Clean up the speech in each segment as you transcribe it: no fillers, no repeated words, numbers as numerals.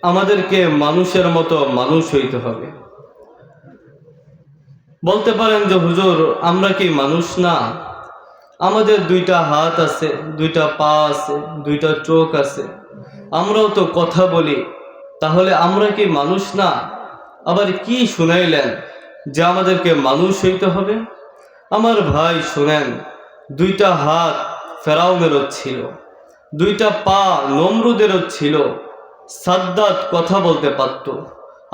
আমাদেরকে মানুষের মতো মানুষ হইতে হবে। বলতে পারেন যে হুজুর, আমরা কি মানুষ না? আমাদের দুইটা হাত আছে, দুইটা পা আছে, দুইটা চোখ আছে, আমরাও তো কথা বলি, তাহলে আমরা কি মানুষ না? আবার কি শুনাইলেন যে আমাদেরকে মানুষ হইতে হবে? আমার ভাই শুনেন, দুইটা হাত ফেরাউনেরও ছিল, দুইটা পা নমরুদেরও ছিল। সাদ্দাত কথা বলতে পারত,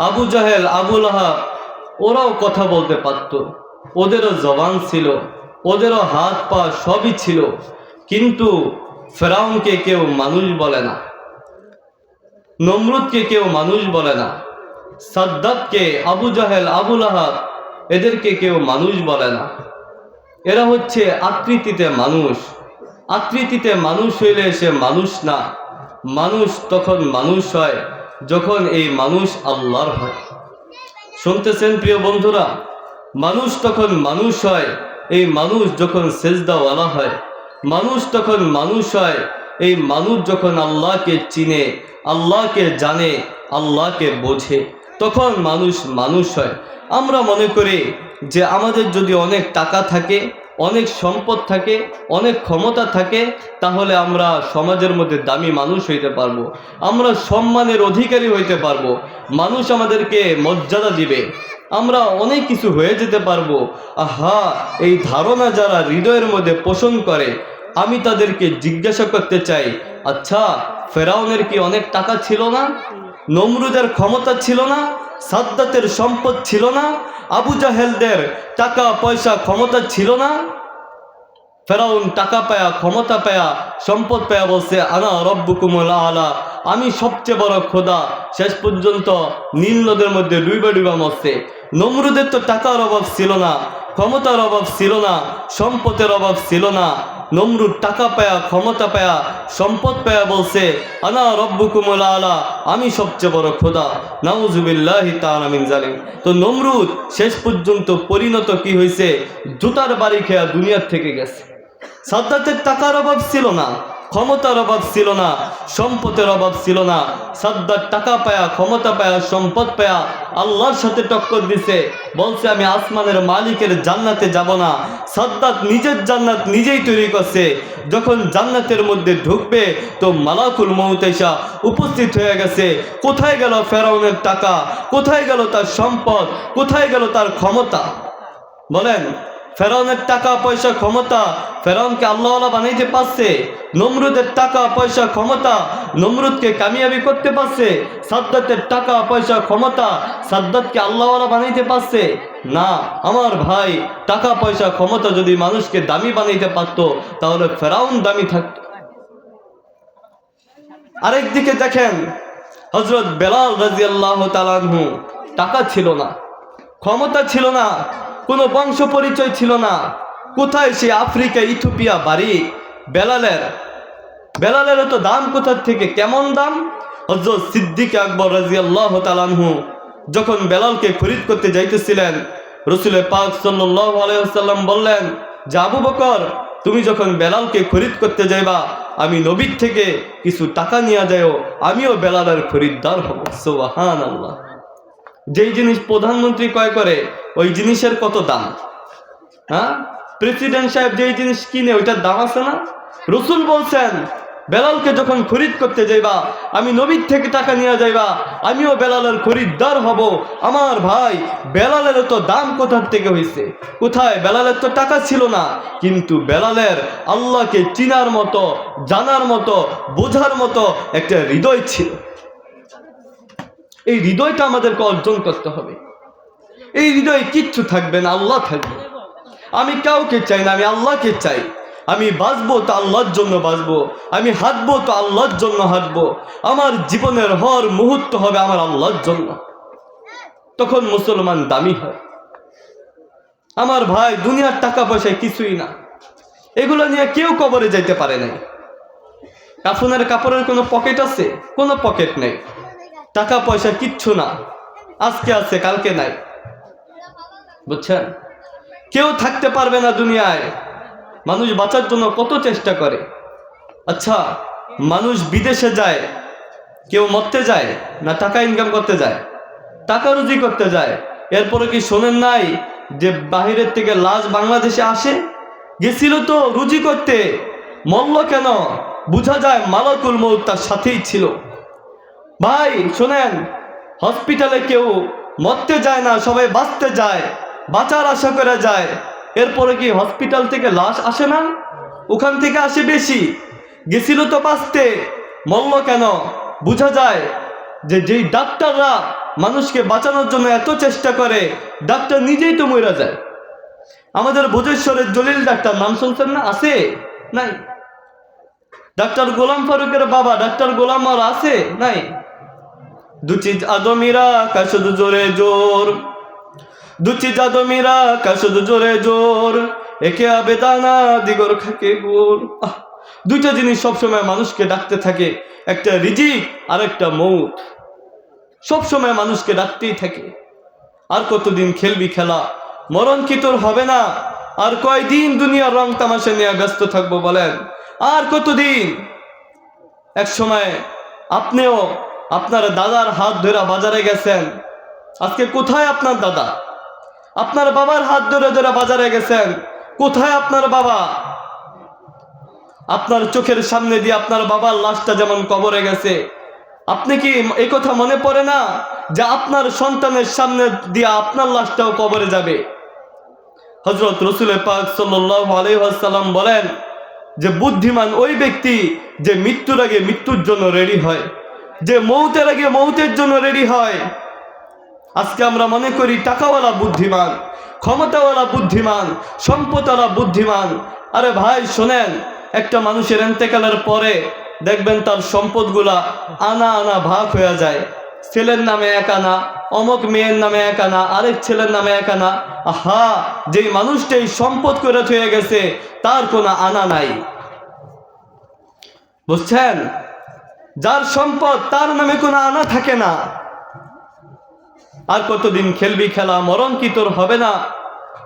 আবু জাহেল, আবু লাহাব ওরাও কথা বলতে পারত, ওদেরও জবান ছিল, ওদেরও হাত পা সবই ছিল, কিন্তু ফেরাউনকে কেউ মানুষ বলে না, নমরুদকে কেউ মানুষ বলে না, সাদ্দাতকে, আবু জাহেল, আবু লাহাব এদেরকে কেউ মানুষ বলে না। এরা হচ্ছে আকৃতিতে মানুষ। আকৃতিতে মানুষ হইলে সে মানুষ না। মানুষ তখন মানুষ হয় যখন এই মানুষ আল্লাহর হয়। শুনতেছেন প্রিয় বন্ধুরা? মানুষ তখন মানুষ হয় এই মানুষ যখন সেজদাওয়ালা হয়। মানুষ তখন মানুষ হয় এই মানুষ যখন আল্লাহকে চিনে, আল্লাহকে জানে, আল্লাহকে বোঝে, তখন মানুষ মানুষ হয়। আমরা মনে করি যে আমাদের যদি অনেক টাকা থাকে, অনেক সম্পদ থাকে, অনেক ক্ষমতা থাকে, তাহলে আমরা সমাজের মধ্যে দামি মানুষ হইতে পারবো, আমরা সম্মানের অধিকারী হইতে পারবো, মানুষ আমাদেরকে মর্যাদা দিবে, আমরা অনেক কিছু হয়ে যেতে পারবো। আহা, এই ধারণা যারা হৃদয়ের মধ্যে পোষণ করে, আমি তাদেরকে জিজ্ঞাসা করতে চাই, আচ্ছা, ফেরাউনের কি অনেক টাকা ছিল না? নমরুদের ক্ষমতা ছিল না? সাদ্দাতের সম্পদ ছিল না? আবু জাহেলদের টাকা পয়সা ক্ষমতা ছিল না? ফেরাউন টাকা পায়া, ক্ষমতা পায়া, সম্পদ পায়া বলছে আনা রব্বুকুমুল আলা, আমি সবচেয়ে বড় খোদা। শেষ পর্যন্ত নীল নদের মধ্যে ডুইবা ডুইবা মরছে। নমরুদের তো টাকার অভাব ছিল না, ক্ষমতার অভাব ছিল না, সম্পদের অভাব ছিল না। নমরুদ টাকা পায়া, ক্ষমতা পায়া, সম্পদ পায়া বলছে আনা রব্বুকুমুল আলা, আমি সবচেয়ে বড় খোদা। নাউজুবিল্লাহি তাআলা মিন জালিম। তো নমরুদ শেষ পর্যন্ত পরিণত কি হয়েছে? জুতার বাড়ি খেয়া দুনিয়ার থেকে গেছে। সাদ্দাতের টাকার অভাব ছিল না, ক্ষমতার অভাব ছিল না, সম্পদের অভাব ছিল না। সাদ্দাত টাকা পায়া, ক্ষমতা পায়া, সম্পদ পায়া আল্লাহর সাথে টক্কর দিছে, বলছে আমি আসমানের মালিকের জান্নাতে যাব না। সাদ্দাত নিজের জান্নাত নিজেই তৈরি করছে। যখন জান্নাতের মধ্যে ঢুকবে তো মালাকুল মউত এসে উপস্থিত হয়ে গেছে। কোথায় গেল ফেরাউনের টাকা? কোথায় গেল তার সম্পদ? কোথায় গেল তার ক্ষমতা? বলেন, ফেরাউনের টাকা পয়সা ক্ষমতা ফেরাউনকে আল্লাহওয়ালা বানাইতে পারছে? নমরুদের টাকা পয়সা ক্ষমতা নমরুদকে কামিয়াবি করতে পারছে? সাদ্দাতের টাকা পয়সা ক্ষমতা সাদ্দাতকে আল্লাহওয়ালা বানাইতে পারছে? না। আমার ভাই, টাকা পয়সা ক্ষমতা যদি মানুষকে দামি বানাইতে পারত, তাহলে ফেরাউন দামি থাকত। আরেকদিকে দেখেন, হযরত বেলাল রাদিয়াল্লাহু তাআলা আনহু, টাকা ছিল না, ক্ষমতা ছিল না, কোনো বংশ পরিচয় ছিল না। কোথায় সে আফ্রিকা, ইথিওপিয়া বাড়ি বেলালের? বেলালেরও তো দাম কোথার থেকে, কেমন দাম! হযরত সিদ্দিক আকবর রাদিয়াল্লাহু তাআলা আনহু যখন বেলালকে খরিদ করতে যাইতেছিলেন, রাসূল পাক সাল্লাল্লাহু আলাইহি ওয়াসাল্লাম বললেন যে আবু বকর, তুমি যখন বেলালকে খরিদ করতে যাইবা, আমি নবীর থেকে কিছু টাকা নিয়ে যাও, আমিও বেলালের খরিদ্দার হব। সুবহানাল্লাহ। যেই জিনিস প্রধানমন্ত্রী ক্রয় করে ওই জিনিসের কত দাম? হ্যাঁ, প্রেসিডেন্ট সাহেব যেই জিনিস কিনে ওইটার দাম আছে না? রাসূল বলছেন বেলালকে যখন খরিদ করতে যাইবা, আমি নবীর থেকে টাকা নিয়ে যাইবা, আমিও বেলালের খরিদ্দার হব। আমার ভাই, বেলালের তো দাম কোথার থেকে হয়েছে? কোথায়? বেলালের তো টাকা ছিল না, কিন্তু বেলালের আল্লাহকে চিনার মতো, জানার মতো, বোঝার মতো একটা হৃদয় ছিল। এই হৃদয়টা আমাদেরকে অর্জন করতে হবে। এই হৃদয়ে কিচ্ছু থাকবে না, আল্লাহ থাকবে। আমি কাউকে চাই না, আমি আল্লাহকে চাই। আমি বাঁচবো তো আল্লাহর জন্য বাঁচবো, আমি হাঁটবো তো আল্লাহর জন্য হাঁটবো, আমার জীবনের হর মুহূর্ত হবে আমার আল্লাহর জন্য। তখন মুসলমান দামি হয়। আমার ভাই, দুনিয়ার টাকা পয়সায় কিছুই না, এগুলো নিয়ে কেউ কবরে যাইতে পারে নাই। কাফনের কাপড়ের কোনো পকেট আছে? কোনো পকেট নেই। টাকা পয়সা কিচ্ছু না, আজকে আছে কালকে নাই। বুঝছেন? কেউ থাকতে পারবে না দুনিয়ায়। মানুষ বাঁচার জন্য কত চেষ্টা করে। আচ্ছা, মানুষ বিদেশে যায়, কেউ মরতে যায় না টাকা ইনকাম করতে যায়? টাকা রুজি করতে যায়। এরপরে কি শোনেন নাই যে বাহিরের থেকে লাশ বাংলাদেশে আসে? গেছিল তো রুজি করতে, মরল কেন? বোঝা যায় মালাকুল মউত তার সাথেই ছিল। ভাই শোনেন, হসপিটালে কেউ মরতে যায় না, সবাই বাঁচতে যায়, বাঁচার আশা করে যায়। এরপরে কি হসপিটাল থেকে লাশ আসে না? ওখান থেকে আসে বেশি। গেছিল তো বাঁচতে, মরল কেন? বোঝা যায় যে যেই ডাক্তাররা মানুষকে বাঁচানোর জন্য এত চেষ্টা করে, ডাক্তার নিজেই তো মরে যায়। আমাদের ভোজেশ্বরের জলিল ডাক্তার নাম শুনছেন না? আছে নাই? ডাক্তার গোলাম ফারুকের বাবা ডাক্তার গোলাম আর আছে নাই? দু চিজ আদমিরা কাশুদ জোরে জোর, দু চিজ আদমিরা কাশুদ জোরে জোর, একে আবেদানা দিগর খাকে গোর। দুইটা জিনিস সবসময় মানুষকে ডাকতে থাকে, একটা রিজিক আর একটা মৌত। সবসময় মানুষকে ডাকতেই থাকে। আর কতদিন খেলবি খেলা? মরণ কি তোর হবে না? আর কয়দিন দুনিয়ার রং তামাশা নিয়ে ব্যস্ত থাকবো বলেন? আর কতদিন? এক সময় আপনিও আপনার দাদার হাত ধরে বাজারে গেছেন। আজকে কোথায় আপনার দাদা? আপনার বাবার হাত ধরে ধরে বাজারে গেছেন, কোথায় আপনার বাবা? আপনার চোখের সামনে দিয়ে আপনার বাবার লাশটা যেমন কবরে গেছে, আপনি কি এই কথা মনে পড়ে না যে আপনার সন্তানের সামনে দিয়ে আপনার লাশটাও কবরে যাবে? হযরত রাসূল পাক সাল্লাল্লাহু আলাইহি ওয়াসাল্লাম বলেন যে বুদ্ধিমান ওই ব্যক্তি যে মৃত্যুর আগে মৃত্যুর জন্য রেডি হয়, যে মৌতের আগে মৌতের জন্য রেডি হয়। আজকে আমরা মনে করি টাকাওয়ালা বুদ্ধিমান, ক্ষমতাওয়ালা বুদ্ধিমান, সম্পদওয়ালা বুদ্ধিমান। আরে ভাই শোনেন, একটা মানুষের ইন্তেকালের পরে দেখবেন তার সম্পদগুলা আনা আনা ভাগ হয়ে যায়। ছেলের নামে এক আনা, অমুক মেয়ের নামে এক আনা, আরেক ছেলের নামে এক আনা। আহা, যেই মানুষটাই সম্পদ করে থয়ে গেছে তার কোনো আনা নাই। বুঝছেন? যার সম্পদ তার নামে কোনো আনা থাকে না। আর কতদিন খেলবি খেলা? মরণ কি তোর হবে না?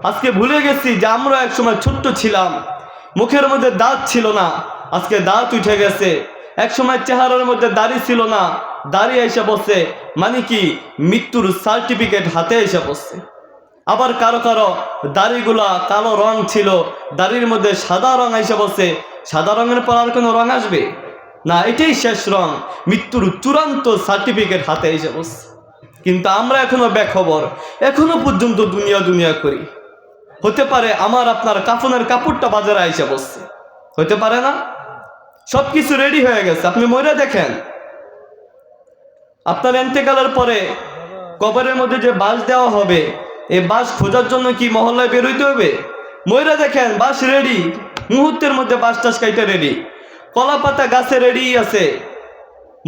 আজকে ভুলে গেছি যে আমরা একসময় ছোট্ট ছিলাম, মুখের মধ্যে দাঁত ছিল না, আজকে দাঁত উঠে গেছে। একসময় চেহারার মধ্যে দাড়ি ছিল না, দাড়ি এসে বসে, মানে কি মৃত্যুর সার্টিফিকেট হাতে এসে বসছে। আবার কারো কারো দাড়িগুলা কালো রং ছিল, দাড়ির মধ্যে সাদা রং এসে বসে। সাদা রঙের পর আর কোনো রং আসবে না, এটাই শেষ রং। মৃত্যুর চূড়ান্ত সার্টিফিকেট হাতে এসে বসছে। কিন্তু আমরা এখনো বেখবর, এখনো পর্যন্ত দুনিয়া দুনিয়া করি। হতে পারে আমার আপনার কাফনের কাপড়টা বাজারে এসে বসছে, হতে পারে না? সবকিছু রেডি হয়ে গেছে। আপনি মরে দেখেন, আপনার ইন্তেকালের পরে কবরের মধ্যে যে বাঁশ দেওয়া হবে, এই বাঁশ খোঁজার জন্য কি মহল্লায় বের হইতে হবে? মরে দেখেন বাঁশ রেডি, মুহূর্তের মধ্যে বাঁশ টাস কাইটা রেডি। কলা পাতা গাছে রেডি আছে।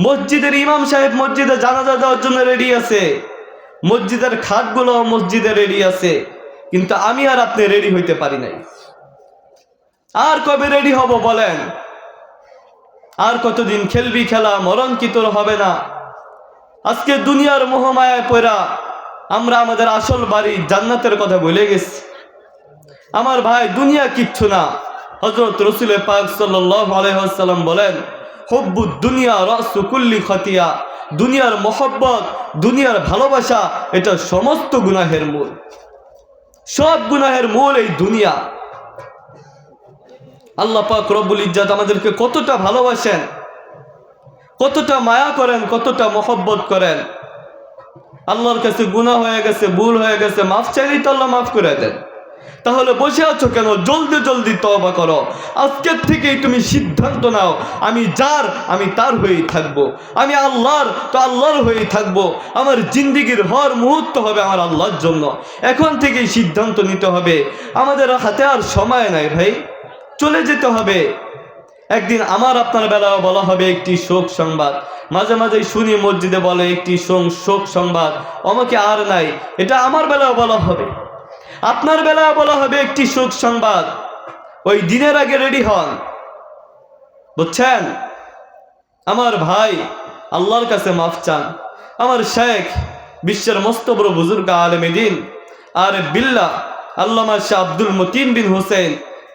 মসজিদের ইমাম সাহেব মসজিদে জানাজা দেওয়ার জন্য রেডি আছে। মসজিদের খাটগুলো মসজিদে রেডি আছে। কিন্তু আমি আর আপনি রেডি হইতে পারি নাই। আর কবে রেডি হব বলেন? আর কতদিন খেলবি খেলা? মরণ কি তোর হবে না? আজকে দুনিয়ার মোহমায়ায় পড়া আমরা আমাদের আসল বাড়ি জান্নাতের কথা ভুলে গেছি। আমার ভাই, দুনিয়া কিচ্ছু না। হযরত রাসূল পাক সাল্লাল্লাহু আলাইহি ওয়াসাল্লাম বলেন, হুব্বুদ দুনিয়া রাসু কুল্লি খাতিয়া। দুনিয়ার মহব্বত, দুনিয়ার ভালোবাসা, এটা সমস্ত গুনাহের মূল। সব গুনাহের মূল এই দুনিয়া। আল্লাহ পাক রব্বুল ইজ্জত আমাদেরকে কতটা ভালোবাসেন, কতটা মায়া করেন, কতটা মহব্বত করেন। আল্লাহর কাছে গুনাহ হয়ে গেছে, ভুল হয়ে গেছে, মাফ চাইলেই তো আল্লাহ মাফ করে দেন। তাহলে বসে আছো কেন? জলদি জলদি তওবা করো। আজকের থেকেই তুমি সিদ্ধান্ত নাও, আমি যার আমি তার হয়েই থাকবো, আমি আল্লাহর তো আল্লাহর হয়েই থাকবো। আমার জিন্দেগির হর মুহূর্ত হবে আমার আল্লাহর জন্য। এখন থেকেই সিদ্ধান্ত নিতে হবে। আমাদের হাতে আর সময় নাই ভাই, চলে যেতে হবে। একদিন আমার আপনার বেলায় বলা হবে একটি শোক সংবাদ। মাঝে মাঝে শুনি মসজিদে বলে একটি শোক সংবাদ, আমাকে আর নাই। এটা আমার বেলায় বলা হবে, আপনার বেলায় বলা হবে একটি শোক সংবাদ। ওই দিনের আগে রেডি হন। বুঝছেন? আমার ভাই, আল্লাহর কাছে মাফ চান। আমার শেখ, বিশ্বের মস্ত বড় বুজুর্গ আলেমে দ্বীন আর বিল্লাহ আল্লামা শাহ আব্দুল মতিন বিন হুসেন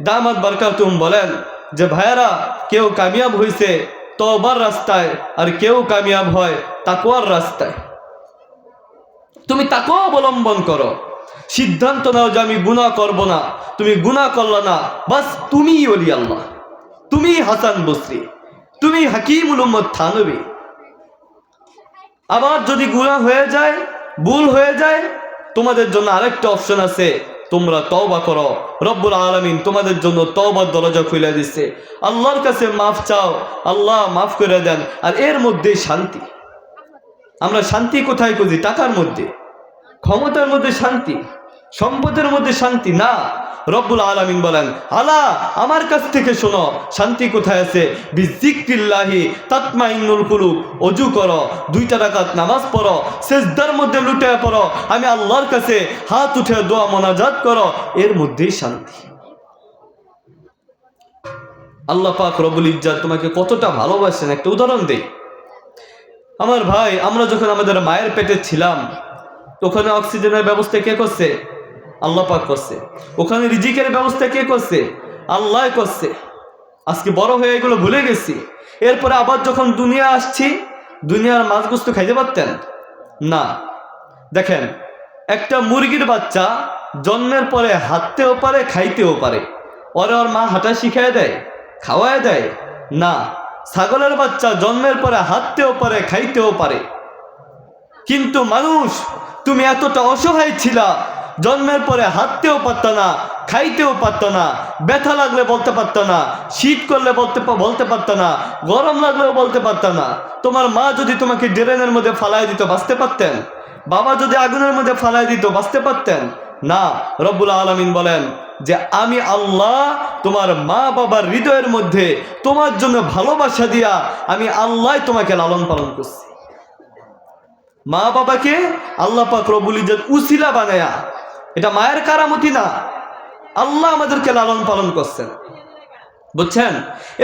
দামাত বারকাতুহুম বলেন যে ভাইয়ারা, কেউ কামিয়াব হয়েছে, তওবার রাস্তায়, আর কেউ কামিয়াব হয় তাকওয়ার রাস্তায়। তুমি তাকওয়া অবলম্বন করো, সিদ্ধান্ত নাও যে আমি গুনাহ করব না। তুমি গুনাহ করলা না, বাস তুমিই ওলি আল্লাহ, তুমি হাসান বসরি, তুমি হাকিমুল উম্মত থানবী। আবার যদি গুনাহ হয়ে যায়, ভুল হয়ে যায়, তোমাদের জন্য আরেকটা অপশন আছে, তোমরা তওবা করো। রব্বুল আলামিন তোমাদের জন্য তওবার দরজা খুলে দিচ্ছে। আল্লাহর কাছে মাফ চাও, আল্লাহ মাফ করে দেন। আর এর মধ্যে শান্তি। আমরা শান্তি কোথায় খুঁজি? টাকার মধ্যে, ক্ষমতার মধ্যে শান্তি, সম্পদের মধ্যে শান্তি না। রব্বুল আলামিন বলেন, আলা আমার কাছ থেকে শোনো, শান্তি কোথায় আছে? বিযিকরিল্লাহি তাতমাইন্নুল কুলুব। ওযু করো, 2 রাকাত নামাজ পড়ো, সিজদার মধ্যে লুটে পড়ো, আমি আল্লাহর কাছে হাত উঠে দোয়া মোনাজাত করো, এর মধ্যেই শান্তি। আল্লাহ পাক রব্বুল ইজ্জাত তোমাকে কতটা ভালোবাসেন একটা উদাহরণ দেই। আমার ভাই, আমরা যখন আমাদের মায়ের পেটে ছিলাম, ওখানে অক্সিজেনের ব্যবস্থা কে করছে? আল্লাহ পাক করছে। ওখানে রিজিকের ব্যবস্থা কে করছে? আল্লাহ করছে। আজকে বড় হয়ে এগুলো ভুলে গেছি। এরপরে আবার যখন দুনিয়া আসছি, দুনিয়ার মাছ গোস্ত খাইতে পারতেন না। দেখেন, একটা মুরগির বাচ্চা জন্মের পরে হাঁটতেও পারে, খাইতেও পারে। ওর মা হাঁটা শিখায় দেয়, খাওয়ায় দেয় না। ছাগলের বাচ্চা জন্মের পরে হাঁটতেও পারে, খাইতেও পারে। কিন্তু মানুষ, তুমি এতটা অসহায় ছিলা, জন্মের পরে হাঁটতেও পারত না, খাইতেও পারত না, ব্যথা লাগলে বলতে পারত না, শীত করলে বলতে পারত না, গরম লাগলেও বলতে পারত না। তোমার মা যদি তোমাকে ড্রেনের মধ্যে ফালাই দিত, বাঁচতে পারতেন? বাবা যদি আগুনের মধ্যে ফালাই দিত, বাঁচতে পারতেন না। রব্বুল আলামিন বলেন যে আমি আল্লাহ তোমার মা বাবার হৃদয়ের মধ্যে তোমার জন্য ভালোবাসা দিয়া আমি আল্লাহ তোমাকে লালন পালন করছি। মা বাবাকে আল্লাহ পাক রব্বুল ইজ্জত উসিলা বানায়া, এটা মায়ের কারামতি না, আল্লাহ আমাদেরকে লালন পালন করছেন, বুঝছেন?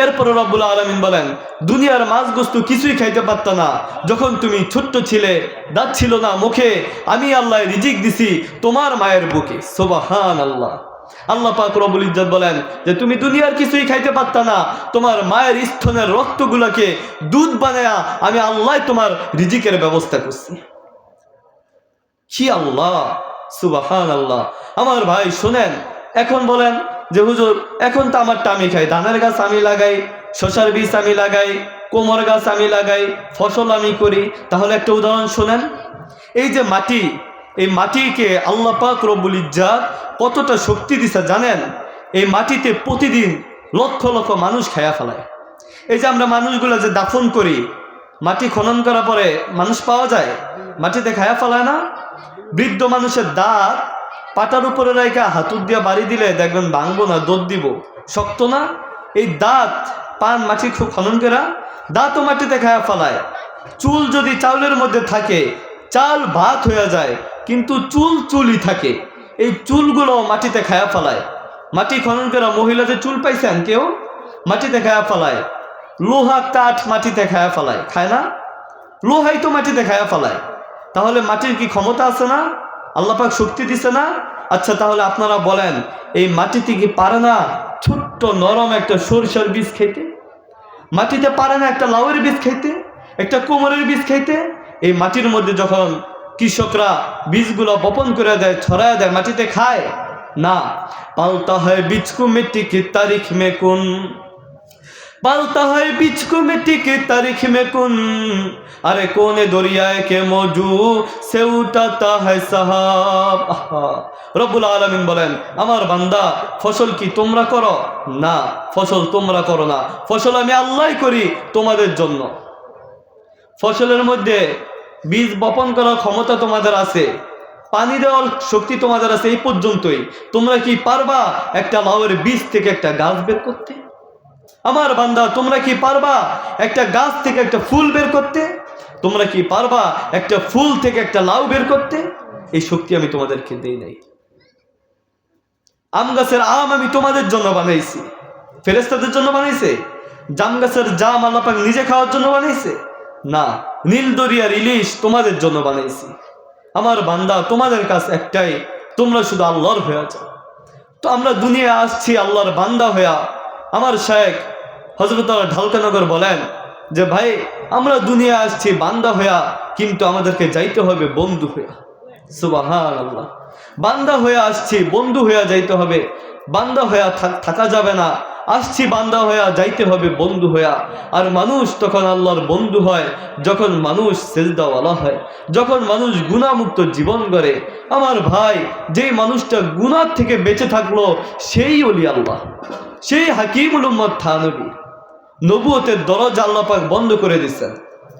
এরপরে রব্বুল আলামিন বলেন, দুনিয়ার মাছ গোস্ত কিছুই খাইতে পারত না যখন তুমি ছোট্ট ছিলে, দাঁত ছিল না মুখে, আমি আল্লাহ রিজিক দিছি তোমার মায়ের বুকে। সুবহানাল্লাহ। আল্লাহ পাক রব্বুল ইজ্জত বলেন যে তুমি দুনিয়ার কিছুই খাইতে পারত না, তোমার মায়ের স্তনের রক্তগুলোকে দুধ বানায়া আমি আল্লাহ তোমার রিজিকের ব্যবস্থা করছি। কি আল্লাহ! সুবহানাল্লাহ। আমার ভাই শুনেন, এখন বলেন যে হুজুর, এখন তো আমারটা আমি খাই, ধানের গাছ আমি লাগাই, শশার বীজ আমি লাগাই, কোমর গাছ আমি লাগাই, ফসল আমি করি। তাহলে একটা উদাহরণ শোনেন, এই যে মাটি, এই মাটিকে আল্লাহ পাক রব্বুল ইজ্জত কতটা শক্তি দিছে জানেন? এই মাটিতে প্রতিদিন লক্ষ লক্ষ মানুষ খায়া ফেলায়। এই যে আমরা মানুষগুলো যে দাফন করি, মাটি খনন করার পরে মানুষ পাওয়া যায়, মাটিতে খায়া ফেলায় না? বৃদ্ধ মানুষের দাঁত পাটার উপরে রাখা হাতুর দিয়ে বাড়ি দিলে দেখবেন ভাঙবো না, দৌড় দিব, শক্ত না? এই দাঁত পান মাটি খুব খনন করা, দাঁতও মাটিতে খায়া ফেলায়। চুল যদি চাউলের মধ্যে থাকে, চাল ভাত হয়ে যায়, কিন্তু চুল চুলই থাকে, এই চুলগুলো মাটিতে খায়া ফেলায়। মাটি খনন করা মহিলাদের চুল পাইছেন কেউ? মাটিতে খায়া ফেলায়। লোহা কাঠ মাটিতে খায়া ফেলায়, খায় না? লোহাই তো মাটিতে খায়া ফেলায়। তাহলে মাটির কি ক্ষমতা আছে না? আল্লাহ পাক শক্তি দিছে না? আচ্ছা, তাহলে আপনারা বলেন, এই মাটিতে কি পারে না ছোট্ট নরম একটা সরিষার বীজ খেতে? মাটিতে পারে না একটা লাউয়ের বীজ খেতে, একটা কোমরের বীজ খেতে? এই মাটির মধ্যে যখন কৃষকরা বীজগুলো বপন করে দেয়, ছড়ায় দেয়, মাটিতে খায় না। পালতা হয় বীজকু মিट्टी की तारीख में कुन, पालता है बीच को मिट्टी की तारीख में कुन, अरे कोने दरियाए के मौजू से उठाता है साहब। রব্বুল আলামিন বলেন, আমার বান্দা, ফসল কি তোমরা করো? না, ফসল তোমরা করো না, ফসল আমি আল্লাহই করি তোমাদের জন্য। ফসলের মধ্যে বীজ বপন করার ক্ষমতা তোমাদের আছে, পানি দেওয়ার শক্তি তোমাদের আছে, এই পর্যন্তই। তোমরা কি পারবা একটা লাউয়ের বীজ থেকে একটা গাছ বের করতে? আমার বান্দা, তোমরা কি পারবা একটা গাছ থেকে একটা ফুল বের করতে? তোমরা কি পারবা একটা ফুল থেকে একটা লাউ বের করতে? এই শক্তি আমি তোমাদেরকে দেই নাই। আম গাছের আম আমি তোমাদের জন্য বানাইছি, ফেরেশতাদের জন্য বানাইছে? জাম গাছের জাম আল্লাহ পাক নিজে খাওয়ার জন্য বানাইছে? না, নীল দরিয়ার ইলিশ তোমাদের জন্য বানাইছি। আমার বান্দা, তোমাদের কাছ একটাই, তোমরা শুধু আল্লাহর হয়ে যাও। তো আমরা দুনিয়া আসছি আল্লাহর বান্দা হইয়া। আমার শায়েখ হযরত ঢালকানগর বলেন যে ভাই আমরা দুনিয়া আসছি বান্দা হইয়া, কিন্তু আমাদেরকে যাইতে হবে বন্ধু হইয়া। সুবহানাল্লাহ। বান্দা হয়ে আসছি, বন্ধু হইয়া যাইতে হবে। বান্দা হইয়া থাকা যাবে না, আসছি বান্দা হইয়া যাইতে হবে বন্ধু হইয়া। আর মানুষ তখন আল্লাহর বন্ধু হয় যখন মানুষ সিজদাওয়ালা হয়, যখন মানুষ গুনাহমুক্ত জীবন গড়ে। আমার ভাই, যেই মানুষটা গুনাহ থেকে বেঁচে থাকলো সেই ওলি আল্লাহ, সেই হাকিমুল উম্মত থানবী। নবুয়তের দরজা আল্লাহ পাক বন্ধ করে দিচ্ছেন।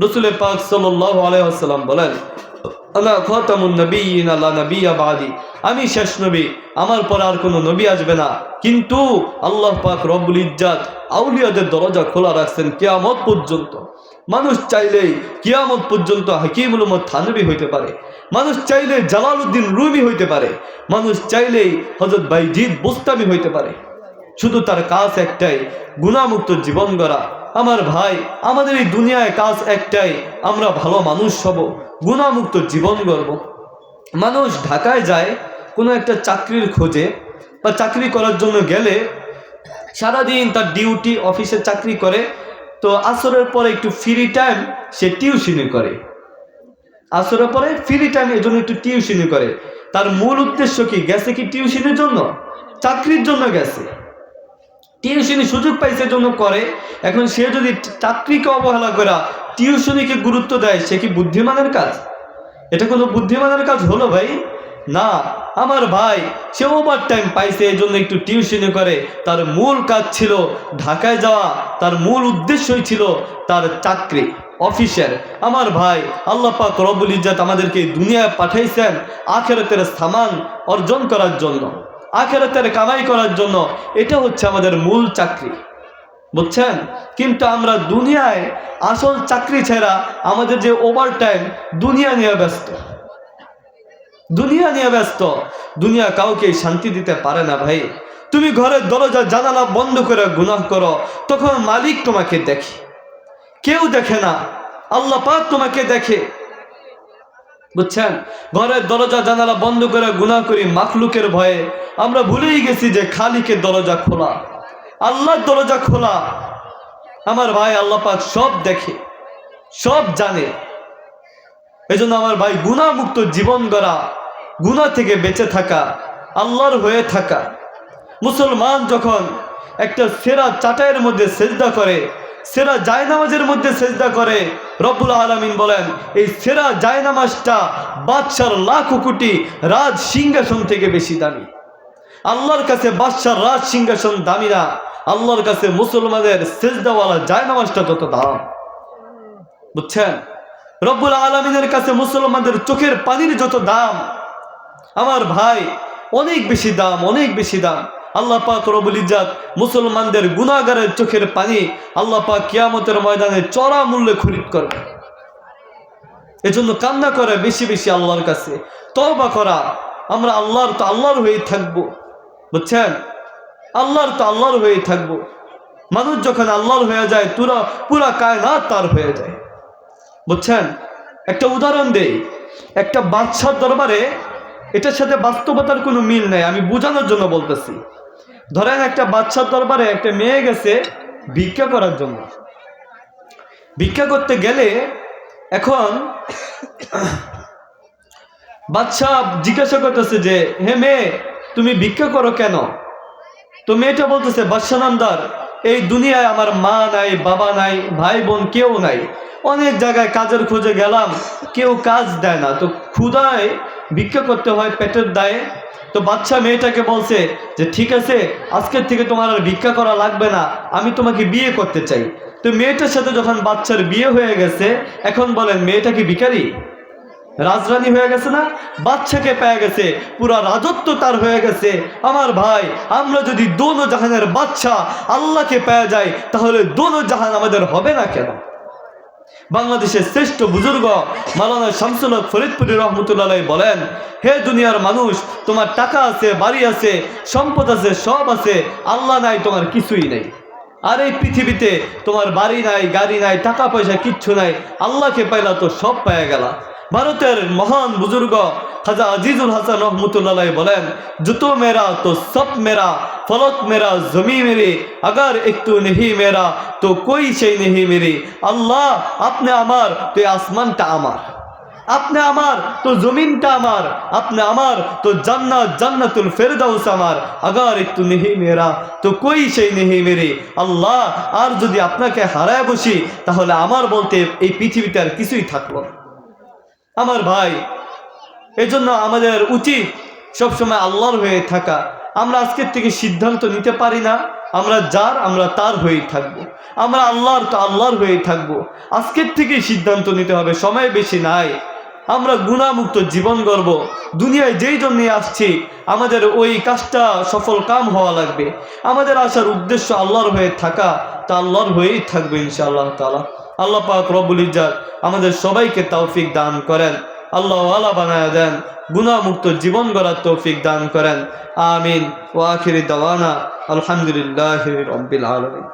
রাসূল পাক সাল্লাল্লাহু আলাইহি ওয়াসাল্লাম বলেন, আনা খাতামুন নবিয়্যিন লা নবিয়্যা বাদি, আমি শেষ নবী, আমার পর আর কোনো নবী আসবে না। কিন্তু আল্লাহ পাক রব্বুল ইজ্জত আউলিয়াদের দরজা খোলা রাখছেন কিয়ামত পর্যন্ত। মানুষ চাইলেই কিয়ামত পর্যন্ত হাকিমুল উম্মত থানবী হইতে পারে, মানুষ চাইলে জালালউদ্দিন রুমি হইতে পারে, মানুষ চাইলেই হযরত বাইজিদ বুস্তামি হইতে পারে। শুধু তার কাজ একটাই, গুনাহমুক্ত জীবন গড়া। আমার ভাই, আমাদের এই দুনিয়ায় কাজ একটাই, আমরা ভালো মানুষ হব, গুনাহমুক্ত জীবন গড়ব। মানুষ ঢাকায় যায় কোনো একটা চাকরির খোঁজে বা চাকরি করার জন্য গেলে, সারাদিন তার ডিউটি, অফিসে চাকরি করে, তো আসরের পরে একটু ফ্রি টাইম সে টিউশনি করে। আসরের পরে ফ্রি টাইম এর জন্য একটু টিউশনি করে। তার মূল উদ্দেশ্য কি? গেছে কি টিউশনির জন্য? চাকরির জন্য গেছে। টিউশনি সুযোগ পাইছে জন্য করে। এখন সে যদি চাকরিকে অবহেলা করা টিউশনিকে গুরুত্ব দেয়, সে কি বুদ্ধিমানের কাজ? এটা কোনো বুদ্ধিমানের কাজ হলো ভাই? না। আমার ভাই, সে ওভার টাইম পাইছে এই জন্য একটু টিউশনি করে। তার মূল কাজ ছিল ঢাকায় যাওয়া, তার মূল উদ্দেশ্যই ছিল তার চাকরি, অফিসের। আমার ভাই, আল্লাহ পাক রব্বুল ইজ্জত আমাদেরকে দুনিয়ায় পাঠাইছেন আখিরাতের সামান অর্জন করার জন্য, আখিরাতের কামাই করার জন্য। এটা হচ্ছে আমাদের মূল চাকরি, বুঝছেন? কিন্তু আমরা দুনিয়ায় আসল চাকরি ছাড়া আমাদের যে ওভার টাইম, দুনিয়া নিয়ে ব্যস্ত, দুনিয়া নিয়ে ব্যস্ত। দুনিয়া কাউকে শান্তি দিতে পারে না ভাই। তুমি ঘরের দরজা জানালা বন্ধ করে গুনাহ করো, তখন মালিক তোমাকে দেখে, কেউ দেখে না, আল্লাহ পাক তোমাকে দেখে, বুঝছেন? ঘরের দরজা জানালা বন্ধ করে গুনাহ করি মাখলুকের ভয়ে। আমরা ভুলেই গেছি যে খালিকের দরজা খোলা, আল্লাহর দরজা খোলা। আমার ভাই, আল্লাহ পাক সব দেখে, সব জানে। এই জন্য আমার ভাই, গুনাহমুক্ত জীবন গড়া, গুনাহ থেকে বেঁচে থাকা, আল্লাহর হয়ে থাকা। মুসলমান যখন একটা সেরা চাটাইয়ের মধ্যে সেজদা করে, সেরা জায়নামাজের মধ্যে সেজদা করে, রব্বুল আলামিন বলেন এই সেরা জায়নামাজটা বাদশার লাখ কোটি রাজ সিংহাসন থেকে বেশি দামি। আল্লাহর কাছে বাদশার রাজ সিংহাসন দামি না, আল্লাহর কাছে মুসলমানের সেজদাওয়ালা জায়নামাজটা তত দাম, বুঝছেন? রব্বুল আলামিনের কাছে মুসলমানদের চোখের পানির যত দাম, আমার ভাই, অনেক বেশি দাম, অনেক বেশি দাম। আল্লাহ পাক রব্বুল ইজ্জত মুসলমানদের গুনাহগারের চোখের পানি আল্লাহ পাক কিয়ামতের ময়দানে চড়া মূল্যে খরিদ করবে। এজন্য কান্না করে বেশি বেশি আল্লাহর কাছে, তওবা করা। আমরা আল্লাহর হয়ে থাকবো, বুঝছেন? আল্লাহর হয়ে থাকবো। মানুষ যখন আল্লাহর হয়ে যায়, পুরা কায়নাত তার হয়ে যায়, বুঝছেন? একটা উদাহরণ দেই। একটা বাদশার দরবারে, এটার সাথে বাস্তবতার কোনো মিল নেই, আমি বোঝানোর জন্য বলতেছি। ধরেন একটা বাদশার দরবারে একটা মেয়ে গেছে ভিক্ষা করার জন্য। ভিক্ষা করতে গেলে এখন বাদশা জিজ্ঞাসা করতেছে যে, হে মেয়ে, তুমি ভিক্ষা করো কেন? তো মেয়েটা বলতেছে, বাদশা নামদার, এই দুনিয়ায় আমার মা নাই, বাবা নাই, ভাই বোন কেউ নাই। অনেক জায়গায় কাজের খোঁজে গেলাম, কেউ কাজ দেয় না, তো ক্ষুধায় ভিক্ষা করতে হয় পেটের দায়ে। তো বাদশা মেয়েটাকে বলছে যে, ঠিক আছে, আজকের থেকে তোমার আর ভিক্ষা করা লাগবে না, আমি তোমাকে বিয়ে করতে চাই। তো মেয়েটার সাথে যখন বাচ্চার বিয়ে হয়ে গেছে, এখন বলেন মেয়েটা কি ভিখারি? রাজরানী হয়ে গেছে না? বাচ্চাকে পেয়ে গেছে, পুরা রাজত্ব তার হয়ে গেছে। আমার ভাই, আমরা যদি দোনো জাহানের বাচ্চা আল্লাহকে পেয়ে যাই, তাহলে দোনো জাহান আমাদের হবে না কেন? বাংলাদেশের শ্রেষ্ঠ বুজুর্গ মাওলানা শামসুল হক ফরিদপুরি রহমতুল্লাহ বলেন, হে দুনিয়ার মানুষ, তোমার টাকা আছে, বাড়ি আছে, সম্পদ আছে, সব আছে, আল্লাহ নাই, তোমার কিছুই নেই। আর এই পৃথিবীতে তোমার বাড়ি নাই, গাড়ি নাই, টাকা পয়সা কিচ্ছু নাই, আল্লাহকে পাইলা তো সব পেয়ে গেলা। ভারতের মহান বুজুর্গ খাজা আজিজুল হাসান রহমতুল্লাহ বলেন, জুতো মেরা তো সব মেরা, ফলক মেরা জমি মেরি, अगर एक तू नहीं मेरा तो कोई शे नहीं मेरी। আল্লাহ আপনি আমার তো আসমানটা আমার, আপনি আমার তো জমিনটা আমার, আপনি আমার তো জান্নাত জান্নাতুল ফেরদাউস আমার। अगर एक तू नहीं मेरा तो कोई शे नहीं मेरी। আল্লাহ আর যদি আপনাকে হারায় বসি তাহলে আমার বলতে এই পৃথিবীতে আর কিছুই থাকলো না। আমার ভাই, এজন্য আমাদের উচিত সবসময় আল্লাহর হয়ে থাকা। আমরা আজকের থেকে সিদ্ধান্ত নিতে পারি না আমরা যার আমরা তার হয়েই থাকবো, আমরা আল্লাহর তো আল্লাহর হয়েই থাকবো। আজকের থেকেই সিদ্ধান্ত নিতে হবে, সময় বেশি নাই। আমরা গুনাহমুক্ত জীবন গড়ব। দুনিয়ায় যেই জন্য আসছি আমাদের ওই কাজটা সফল কাম হওয়া লাগবে। আমাদের আসার উদ্দেশ্য আল্লাহর হয়ে থাকা, তা আল্লাহর হয়েই থাকবে ইনশাআল্লাহ তাআলা। আল্লাহ পাক রব্বুল ইজ্জত আমাদের সবাইকে তৌফিক দান করেন, আল্লাহ ওয়ালা বানায় দেন, গুনাহমুক্ত জীবন গড়ার তৌফিক দান করেন। আমিন। ওয়া আখিরি দাওয়ানা আলহামদুলিল্লাহি রাব্বিল আলামিন।